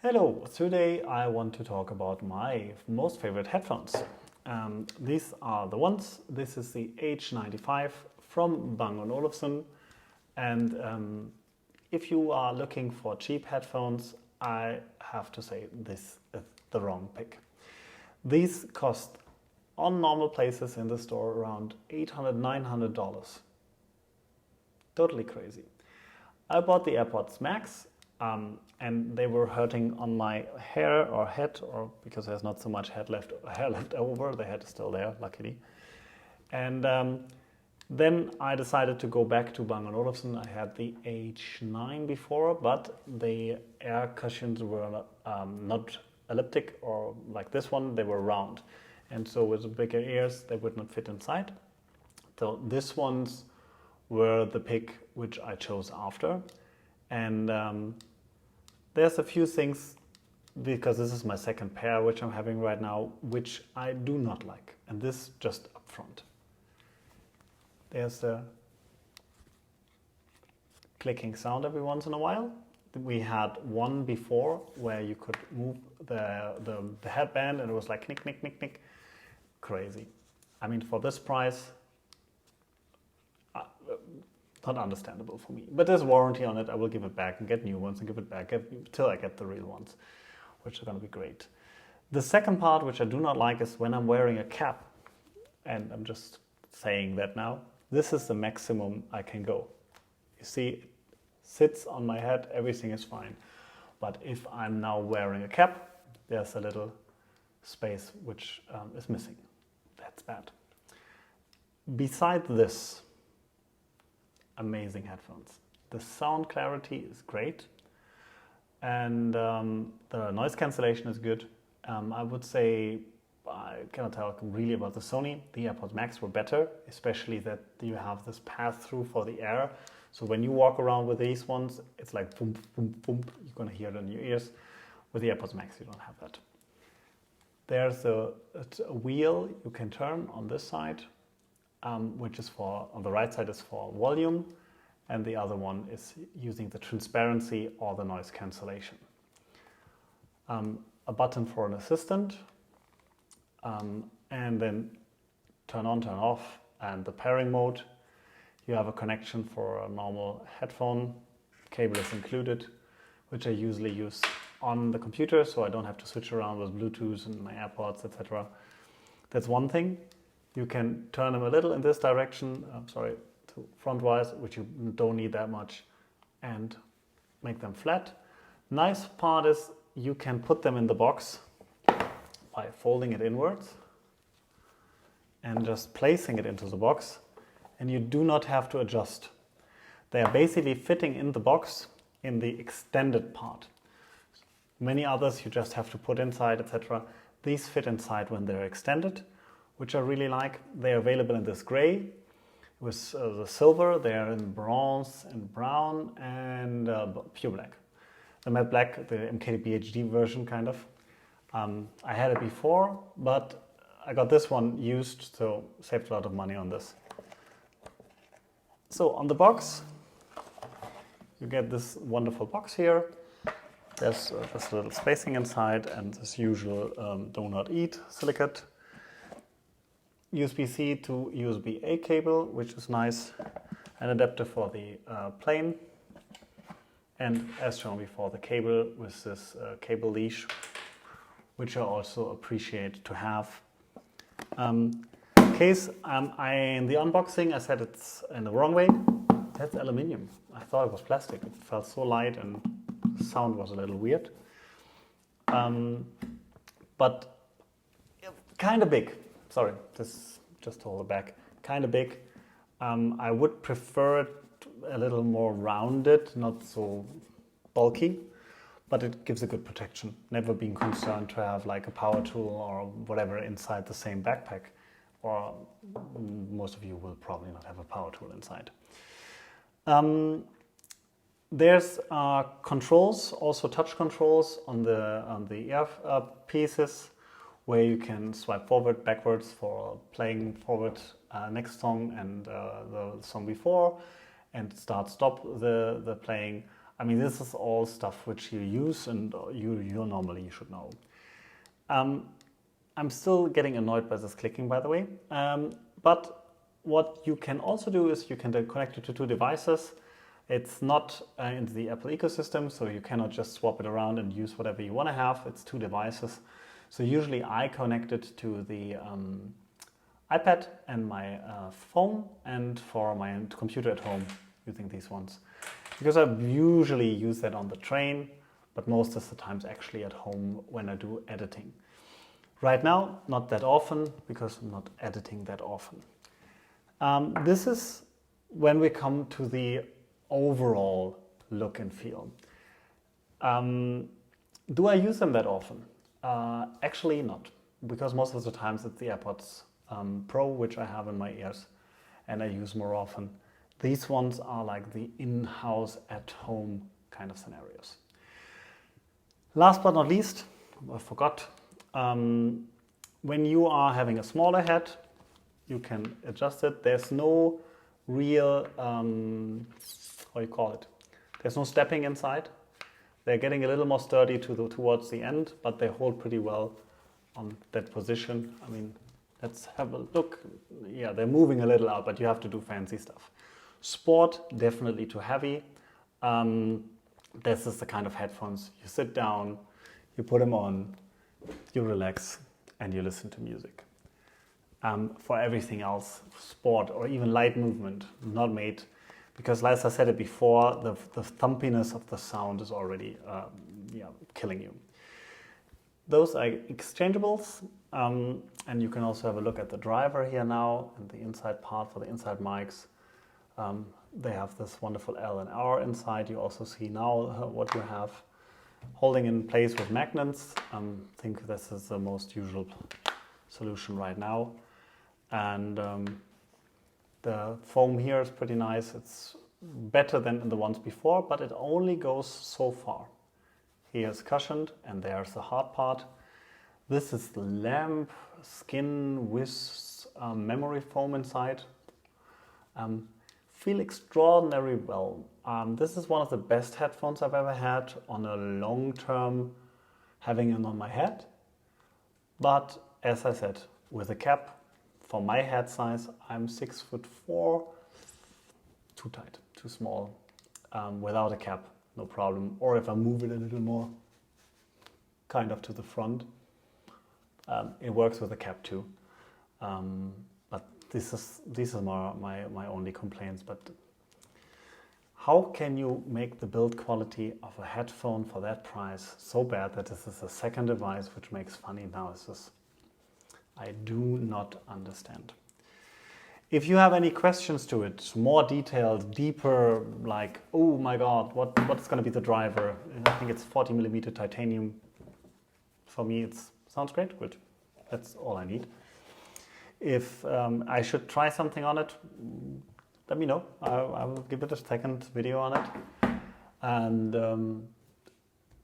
Hello, today I want to talk about my most favorite headphones. These are the ones. This is the H95 from Bang & Olufsen, and if you are looking for cheap headphones, I have to say this is the wrong pick. These cost on normal places in the store around $800, $900. Totally crazy. I bought the AirPods Max. And they were hurting on my hair or head, or because there's not so much hair left over. The head is still there, luckily. And then I decided to go back to Bang & Olufsen. I had the H9 before, but the air cushions were not elliptic or like this one. They were round, and so with bigger ears, they would not fit inside. So these ones were the pick which I chose after, and there's a few things, because this is my second pair which I'm having right now, which I do not like. And this just up front. There's the clicking sound every once in a while. We had one before where you could move the headband and it was like knick, knick, knick, knick. Crazy. I mean, for this price, not understandable for me. But there's warranty on it. I will give it back and get new ones and give it back till I get the real ones, which are going to be great. The second part, which I do not like, is when I'm wearing a cap. And I'm just saying that now. This is the maximum I can go. You see, it sits on my head, everything is fine. But if I'm now wearing a cap, there's a little space which is missing. That's bad. Beside this, amazing headphones. The sound clarity is great, and the noise cancellation is good. I would say I cannot tell really about the Sony. The AirPods Max were better, especially that you have this pass-through for the air. So when you walk around with these ones, it's like boom, boom, boom. You're going to hear it in your ears. With the AirPods Max, you don't have that. There's a wheel you can turn on this side, which is on the right side is for volume, and the other one is using the transparency or the noise cancellation. A button for an assistant, and then turn on, turn off, and the pairing mode. You have a connection for a normal headphone. Cable is included, which I usually use on the computer, so I don't have to switch around with Bluetooth and my AirPods, etc. That's one thing. You can turn them a little in this direction, to front-wise, which you don't need that much, and make them flat. Nice part is you can put them in the box by folding it inwards and just placing it into the box, and you do not have to adjust. They are basically fitting in the box in the extended part. Many others you just have to put inside, etc. These fit inside when they're extended, which I really like. They're available in this gray with the silver. They're in bronze and brown and pure black. The matte black, the MKBHD version kind of. I had it before, but I got this one used, so saved a lot of money on this. So on the box, you get this wonderful box here. There's just a little spacing inside and this usual do not eat silicate. USB-C to USB-A cable, which is nice. An adapter for the plane. And as shown before, the cable with this cable leash, which I also appreciate to have. In case in the unboxing I said it's in the wrong way. That's aluminium. I thought it was plastic. It felt so light and the sound was a little weird. But kind of big. Sorry, this just to hold it back. Kind of big. I would prefer it a little more rounded, not so bulky, but it gives a good protection. Never been concerned to have like a power tool or whatever inside the same backpack, or most of you will probably not have a power tool inside. There's controls, also touch controls on the ear pieces, where you can swipe forward, backwards for playing forward next song and the song before, and start, stop the playing. I mean, this is all stuff which you use and you normally should know. I'm still getting annoyed by this clicking, by the way. But what you can also do is you can connect it to two devices. It's not in the Apple ecosystem, so you cannot just swap it around and use whatever you want to have. It's two devices. So usually I connect it to the iPad and my phone, and for my computer at home using these ones. Because I usually use that on the train, but most of the times actually at home when I do editing. Right now, not that often, because I'm not editing that often. This is when we come to the overall look and feel. Do I use them that often? Actually not, because most of the times it's the AirPods Pro, which I have in my ears and I use more often. These ones are like the in-house, at-home kind of scenarios. Last but not least, I forgot, when you are having a smaller head, you can adjust it. There's no real, how you call it? There's no stepping inside. They're getting a little more sturdy towards the end, but they hold pretty well on that position. I mean, let's have a look. Yeah, they're moving a little out, but you have to do fancy stuff. Sport, definitely too heavy. This is the kind of headphones you sit down, you put them on, you relax, and you listen to music. For everything else, sport or even light movement, not made, because as I said it before, the thumpiness of the sound is already killing you. Those are exchangeables, and you can also have a look at the driver here now and the inside part for the inside mics. They have this wonderful L and R inside. You also see now what you have holding in place with magnets. I think this is the most usual solution right now. And the foam here is pretty nice. It's better than the ones before, but it only goes so far. Here's cushioned and there's the hard part. This is the lamp skin with memory foam inside. Feel extraordinarily well. This is one of the best headphones I've ever had on a long term, having it on my head. But as I said, with a cap, for my head size, I'm 6'4", too tight, too small. Without a cap, no problem. Or if I move it a little more, kind of to the front, it works with a cap too. But these are my only complaints. But how can you make the build quality of a headphone for that price so bad that this is a second device which makes funny noises? I do not understand. If you have any questions to it, more detailed, deeper, like, oh my God, what's going to be the driver? I think it's 40mm titanium. For me, it sounds great. Good. That's all I need. If I should try something on it, let me know. I will give it a second video on it. And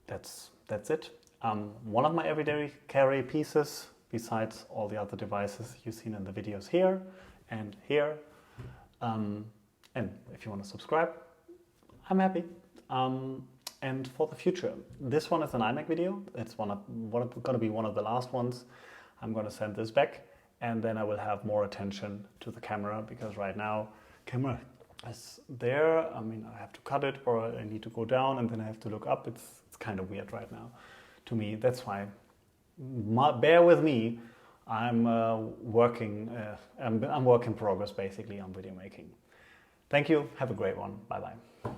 that's it. One of my everyday carry pieces, besides all the other devices you've seen in the videos here and here. And if you want to subscribe, I'm happy. And for the future, this one is an iMac video. It's going to be one of the last ones. I'm going to send this back, and then I will have more attention to the camera, because right now, camera is there. I mean, I have to cut it, or I need to go down, and then I have to look up. It's kind of weird right now to me. That's why, bear with me. I'm work in progress, basically, on video making. Thank you. Have a great one. Bye-bye.